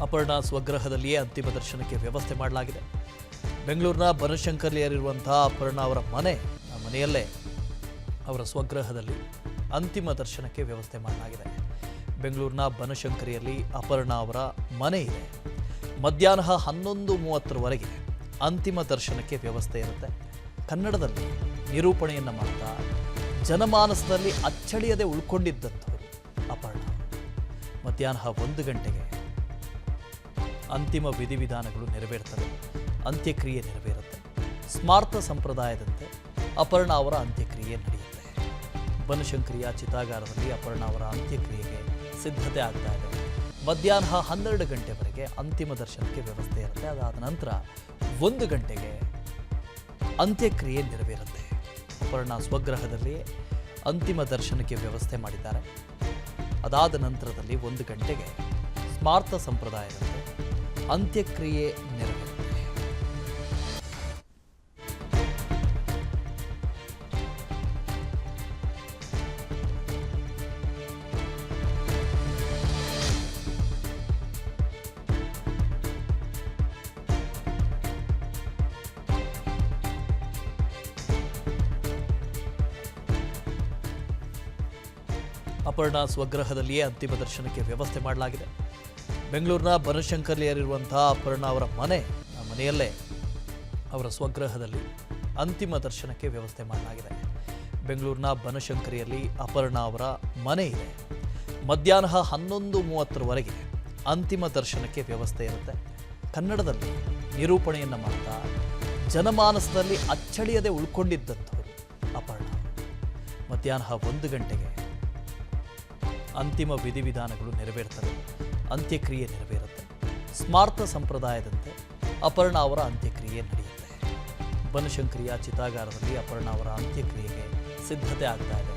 ಅಪರ್ಣಾ ಸ್ವಗೃಹದಲ್ಲಿಯೇ ಅಂತಿಮ ದರ್ಶನಕ್ಕೆ ವ್ಯವಸ್ಥೆ ಮಾಡಲಾಗಿದೆ. ಬೆಂಗಳೂರಿನ ಬನಶಂಕರಿಯಲ್ಲಿರುವಂತಹ ಅಪರ್ಣಾ ಅವರ ಮನೆಯಲ್ಲೇ ಅವರ ಸ್ವಗೃಹದಲ್ಲಿ ಅಂತಿಮ ದರ್ಶನಕ್ಕೆ ವ್ಯವಸ್ಥೆ ಮಾಡಲಾಗಿದೆ. ಬೆಂಗಳೂರಿನ ಬನಶಂಕರಿಯಲ್ಲಿ ಅಪರ್ಣಾ ಅವರ ಮನೆ ಇದೆ. ಮಧ್ಯಾಹ್ನ 11:30 ಅಂತಿಮ ದರ್ಶನಕ್ಕೆ ವ್ಯವಸ್ಥೆ ಇರುತ್ತೆ. ಕನ್ನಡದಲ್ಲಿ ನಿರೂಪಣೆಯನ್ನು ಮಾಡ್ತಾ ಜನಮಾನಸದಲ್ಲಿ ಅಚ್ಚಳಿಯದೆ ಉಳ್ಕೊಂಡಿದ್ದಂಥವರು ಅಪರ್ಣಾ. ಮಧ್ಯಾಹ್ನ 1 ಗಂಟೆಗೆ ಅಂತಿಮ ವಿಧಿವಿಧಾನಗಳು ನೆರವೇರ್ತವೆ, ಅಂತ್ಯಕ್ರಿಯೆ ನೆರವೇರುತ್ತೆ. ಸ್ಮಾರ್ತ ಸಂಪ್ರದಾಯದಂತೆ ಅಪರ್ಣಾ ಅವರ ಅಂತ್ಯಕ್ರಿಯೆ ನಡೆಯುತ್ತೆ. ಬನಶಂಕರಿಯ ಚಿತಾಗಾರದಲ್ಲಿ ಅಪರ್ಣಾ ಅವರ ಅಂತ್ಯಕ್ರಿಯೆಗೆ ಸಿದ್ಧತೆ ಆಗ್ತಾ ಇದೆ. ಮಧ್ಯಾಹ್ನ 12 ಗಂಟೆವರೆಗೆ ಅಂತಿಮ ದರ್ಶನಕ್ಕೆ ವ್ಯವಸ್ಥೆ ಇರುತ್ತೆ. ಅದಾದ ನಂತರ 1 ಗಂಟೆಗೆ ಅಂತ್ಯಕ್ರಿಯೆ ನೆರವೇರುತ್ತೆ. ಅಪರ್ಣಾ ಸ್ವಗೃಹದಲ್ಲಿ ಅಂತಿಮ ದರ್ಶನಕ್ಕೆ ವ್ಯವಸ್ಥೆ ಮಾಡಿದ್ದಾರೆ. ಅದಾದ ನಂತರದಲ್ಲಿ 1 ಗಂಟೆಗೆ ಸ್ಮಾರ್ತ ಸಂಪ್ರದಾಯದಂತೆ ಅಂತ್ಯಕ್ರಿಯೆ ನೆರವೇರುತ್ತೆ. ಅಪರ್ಣಾ ಸ್ವಗೃಹದಲ್ಲಿಯೇ ಅಂತಿಮ ದರ್ಶನಕ್ಕೆ ವ್ಯವಸ್ಥೆ ಮಾಡಲಾಗಿದೆ. ಬೆಂಗಳೂರಿನ ಬನಶಂಕರಿಯಲ್ಲಿರುವಂತಹ ಅಪರ್ಣಾ ಅವರ ಮನೆಯಲ್ಲೇ ಅವರ ಸ್ವಗೃಹದಲ್ಲಿ ಅಂತಿಮ ದರ್ಶನಕ್ಕೆ ವ್ಯವಸ್ಥೆ ಮಾಡಲಾಗಿದೆ. ಬೆಂಗಳೂರಿನ ಬನಶಂಕರಿಯಲ್ಲಿ ಅಪರ್ಣಾ ಅವರ ಮನೆ ಇದೆ. ಮಧ್ಯಾಹ್ನ 11:30 ಅಂತಿಮ ದರ್ಶನಕ್ಕೆ ವ್ಯವಸ್ಥೆ ಇರುತ್ತೆ. ಕನ್ನಡದಲ್ಲಿ ನಿರೂಪಣೆಯನ್ನು ಮಾಡ್ತಾ ಜನಮಾನಸದಲ್ಲಿ ಅಚ್ಚಳಿಯದೆ ಉಳ್ಕೊಂಡಿದ್ದಂಥವರು ಅಪರ್ಣಾ. ಮಧ್ಯಾಹ್ನ 1 ಗಂಟೆಗೆ ಅಂತಿಮ ವಿಧಿವಿಧಾನಗಳು ನೆರವೇರ್ತವೆ, ಅಂತ್ಯಕ್ರಿಯೆ ನೆರವೇರುತ್ತೆ. ಸ್ಮಾರ್ತ ಸಂಪ್ರದಾಯದಂತೆ ಅಪರ್ಣಾ ಅವರ ಅಂತ್ಯಕ್ರಿಯೆ ನಡೆಯುತ್ತೆ. ಬನಶಂಕರಿಯ ಚಿತಾಗಾರದಲ್ಲಿ ಅಪರ್ಣಾ ಅವರ ಅಂತ್ಯಕ್ರಿಯೆಗೆ ಸಿದ್ಧತೆ ಆಗ್ತಾ ಇದೆ.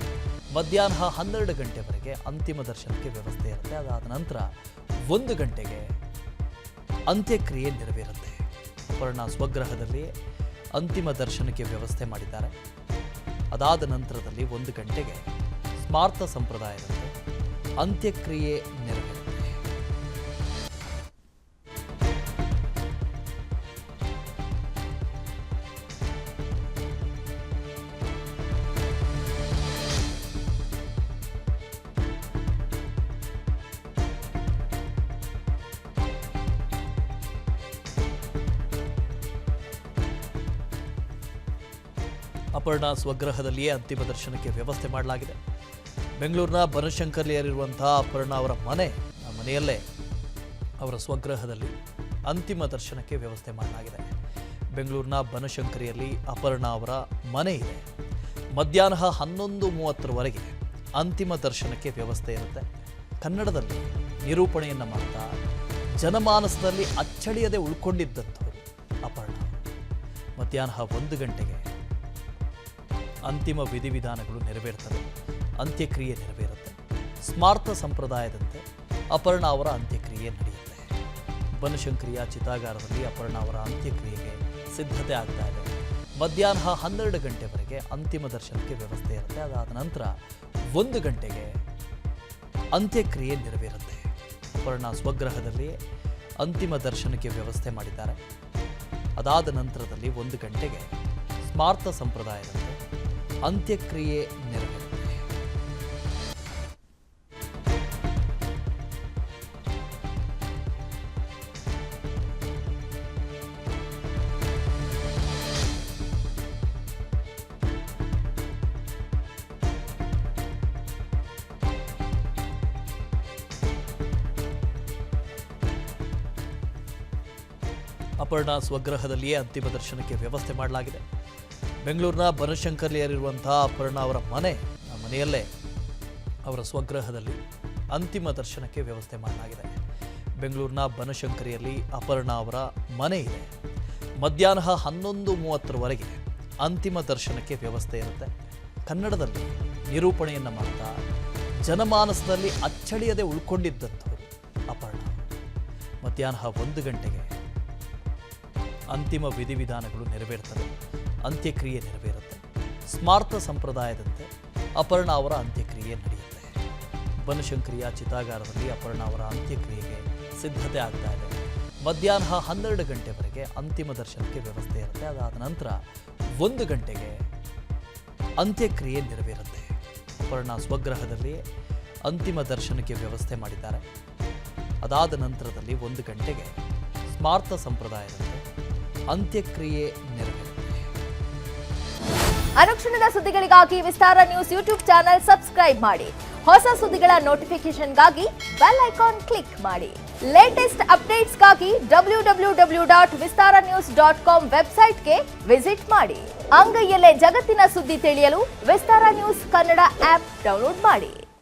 ಮಧ್ಯಾಹ್ನ 12 ಗಂಟೆವರೆಗೆ ಅಂತಿಮ ದರ್ಶನಕ್ಕೆ ವ್ಯವಸ್ಥೆ ಇರುತ್ತೆ. ಅದಾದ ನಂತರ 1 ಗಂಟೆಗೆ ಅಂತ್ಯಕ್ರಿಯೆ ನೆರವೇರುತ್ತೆ. ಅಪರ್ಣಾ ಸ್ವಗೃಹದಲ್ಲಿ ಅಂತಿಮ ದರ್ಶನಕ್ಕೆ ವ್ಯವಸ್ಥೆ ಮಾಡಿದ್ದಾರೆ. ಅದಾದ ನಂತರದಲ್ಲಿ 1 ಗಂಟೆಗೆ ಸ್ಮಾರ್ತ ಸಂಪ್ರದಾಯದಂತೆ ಅಂತ್ಯಕ್ರಿಯೆ ನೆರವೇರುತ್ತೆ. ಅಪರ್ಣಾ ಸ್ವಗೃಹದಲ್ಲಿಯೇ ಅಂತಿಮ ದರ್ಶನಕ್ಕೆ ವ್ಯವಸ್ಥೆ ಮಾಡಲಾಗಿದೆ. ಬೆಂಗಳೂರಿನ ಬನಶಂಕರಿಯಲ್ಲಿರುವಂತಹ ಅಪರ್ಣಾ ಅವರ ಮನೆಯಲ್ಲೇ ಅವರ ಸ್ವಗೃಹದಲ್ಲಿ ಅಂತಿಮ ದರ್ಶನಕ್ಕೆ ವ್ಯವಸ್ಥೆ ಮಾಡಲಾಗಿದೆ. ಬೆಂಗಳೂರಿನ ಬನಶಂಕರಿಯಲ್ಲಿ ಅಪರ್ಣಾ ಅವರ ಮನೆ ಇದೆ. ಮಧ್ಯಾಹ್ನ 11:30 ಅಂತಿಮ ದರ್ಶನಕ್ಕೆ ವ್ಯವಸ್ಥೆ ಇರುತ್ತೆ. ಕನ್ನಡದಲ್ಲಿ ನಿರೂಪಣೆಯನ್ನು ಮಾಡ್ತಾ ಜನಮಾನಸದಲ್ಲಿ ಅಚ್ಚಳಿಯದೆ ಉಳ್ಕೊಂಡಿದ್ದಂಥವರು ಅಪರ್ಣಾ. ಮಧ್ಯಾಹ್ನ 1 ಗಂಟೆಗೆ ಅಂತಿಮ ವಿಧಿವಿಧಾನಗಳು ನೆರವೇರ್ತವೆ, ಅಂತ್ಯಕ್ರಿಯೆ ನೆರವೇರುತ್ತೆ. ಸ್ಮಾರ್ತ ಸಂಪ್ರದಾಯದಂತೆ ಅಪರ್ಣಾ ಅವರ ಅಂತ್ಯಕ್ರಿಯೆ ನಡೆಯುತ್ತೆ. ಬನಶಂಕರಿಯ ಚಿತಾಗಾರದಲ್ಲಿ ಅಪರ್ಣಾ ಅವರ ಅಂತ್ಯಕ್ರಿಯೆಗೆ ಸಿದ್ಧತೆ ಆಗ್ತಾ ಇದೆ. ಮಧ್ಯಾಹ್ನ 12 ಗಂಟೆವರೆಗೆ ಅಂತಿಮ ದರ್ಶನಕ್ಕೆ ವ್ಯವಸ್ಥೆ ಇರುತ್ತೆ. ಅದಾದ ನಂತರ 1 ಗಂಟೆಗೆ ಅಂತ್ಯಕ್ರಿಯೆ ನೆರವೇರುತ್ತೆ. ಅಪರ್ಣಾ ಸ್ವಗೃಹದಲ್ಲಿ ಅಂತಿಮ ದರ್ಶನಕ್ಕೆ ವ್ಯವಸ್ಥೆ ಮಾಡಿದ್ದಾರೆ. ಅದಾದ ನಂತರದಲ್ಲಿ 1 ಗಂಟೆಗೆ ಸ್ಮಾರ್ತ ಸಂಪ್ರದಾಯದಂತೆ ಅಂತ್ಯಕ್ರಿಯೆ ನೆರವೇರುತ್ತೆ. ಅಪರ್ಣಾ ಸ್ವಗೃಹದಲ್ಲಿಯೇ ಅಂತಿಮ ದರ್ಶನಕ್ಕೆ ವ್ಯವಸ್ಥೆ ಮಾಡಲಾಗಿದೆ. ಬೆಂಗಳೂರಿನ ಬನಶಂಕರಿಯಲ್ಲಿರುವಂತಹ ಅಪರ್ಣಾ ಅವರ ಮನೆಯಲ್ಲೇ ಅವರ ಸ್ವಗೃಹದಲ್ಲಿ ಅಂತಿಮ ದರ್ಶನಕ್ಕೆ ವ್ಯವಸ್ಥೆ ಮಾಡಲಾಗಿದೆ. ಬೆಂಗಳೂರಿನ ಬನಶಂಕರಿಯಲ್ಲಿ ಅಪರ್ಣಾ ಅವರ ಮನೆ ಇದೆ. ಮಧ್ಯಾಹ್ನ 11:30 ಅಂತಿಮ ದರ್ಶನಕ್ಕೆ ವ್ಯವಸ್ಥೆ ಇರುತ್ತೆ. ಕನ್ನಡದಲ್ಲಿ ನಿರೂಪಣೆಯನ್ನು ಮಾಡ್ತಾ ಜನಮಾನಸದಲ್ಲಿ ಅಚ್ಚಳಿಯದೆ ಉಳ್ಕೊಂಡಿದ್ದಂಥವರು ಅಪರ್ಣಾ. ಮಧ್ಯಾಹ್ನ 1 ಗಂಟೆಗೆ ಅಂತಿಮ ವಿಧಿವಿಧಾನಗಳು ನೆರವೇರ್ತವೆ, ಅಂತ್ಯಕ್ರಿಯೆ ನೆರವೇರುತ್ತೆ. ಸ್ಮಾರ್ತ ಸಂಪ್ರದಾಯದಂತೆ ಅಪರ್ಣಾ ಅವರ ಅಂತ್ಯಕ್ರಿಯೆ ನಡೆಯುತ್ತೆ. ಬನಶಂಕರಿಯ ಚಿತಾಗಾರದಲ್ಲಿ ಅಪರ್ಣಾ ಅವರ ಅಂತ್ಯಕ್ರಿಯೆಗೆ ಸಿದ್ಧತೆ ಆಗ್ತಾ ಇದೆ. ಮಧ್ಯಾಹ್ನ 12 ಗಂಟೆವರೆಗೆ ಅಂತಿಮ ದರ್ಶನಕ್ಕೆ ವ್ಯವಸ್ಥೆ ಇರುತ್ತೆ. ಅದಾದ ನಂತರ 1 ಗಂಟೆಗೆ ಅಂತ್ಯಕ್ರಿಯೆ ನೆರವೇರುತ್ತೆ. ಅಪರ್ಣಾ ಸ್ವಗೃಹದಲ್ಲಿ ಅಂತಿಮ ದರ್ಶನಕ್ಕೆ ವ್ಯವಸ್ಥೆ ಮಾಡಿದ್ದಾರೆ. ಅದಾದ ನಂತರದಲ್ಲಿ 1 ಗಂಟೆಗೆ ಸ್ಮಾರ್ತ ಸಂಪ್ರದಾಯದಂತೆ ಅಂತ್ಯಕ್ರಿಯೆ ನೆರವೇರುತ್ತೆ. ಅನುಕ್ಷಣದ ಸುದ್ದಿಗಳಿಗಾಗಿ ವಿಸ್ತಾರ ನ್ಯೂಸ್ ಯೂಟ್ಯೂಬ್ ಚಾನೆಲ್ ಸಬ್ಸ್ಕ್ರೈಬ್ ಮಾಡಿ. ಹೊಸ ಸುದ್ದಿಗಳ ನೋಟಿಫಿಕೇಶನ್ಗಾಗಿ ಬೆಲ್ ಐಕಾನ್ ಕ್ಲಿಕ್ ಮಾಡಿ. ಲೇಟೆಸ್ಟ್ ಅಪ್ಡೇಟ್ಸ್ಗಾಗಿ www.vistaranews.com ವೆಬ್ಸೈಟ್ಗೆ ವಿಸಿಟ್ ಮಾಡಿ. ಅಂಗೈಯಲ್ಲೇ ಜಗತ್ತಿನ ಸುದ್ದಿ ತಿಳಿಯಲು ವಿಸ್ತಾರ ನ್ಯೂಸ್ ಕನ್ನಡ ಆಪ್ ಡೌನ್ಲೋಡ್ ಮಾಡಿ.